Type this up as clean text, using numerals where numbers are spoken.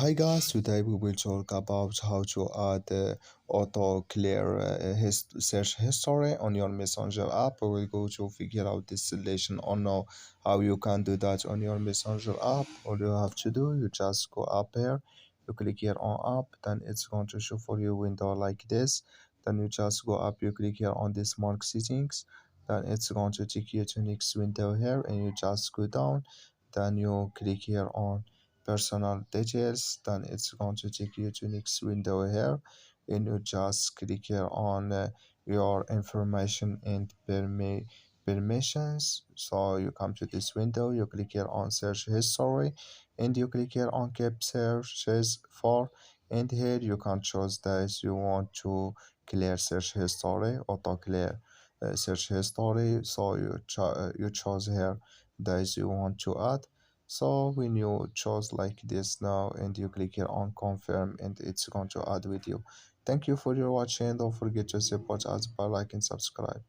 Hi guys, today we will talk about how to add auto clear search history on your Messenger app. We will go to figure out this solution or know how you can do that on your Messenger app. All you have to do, you just go up here, you click here on app, then it's going to show for you window like this. Then you just go up, you click here on this mark settings, then it's going to take you to next window here, and you just go down, then you click here on personal details, then it's going to take you to next window here, and you just click here on your information and permissions. So you come to this window, you click here on search history, and you click here on keep searches for, and here you can choose that you want to clear search history, auto clear search history. So you chose here that you want to add. So when you choose like this now, and you click here on confirm, and it's going to add with you. Thank you for your watching. Don't forget to support us by like and subscribe.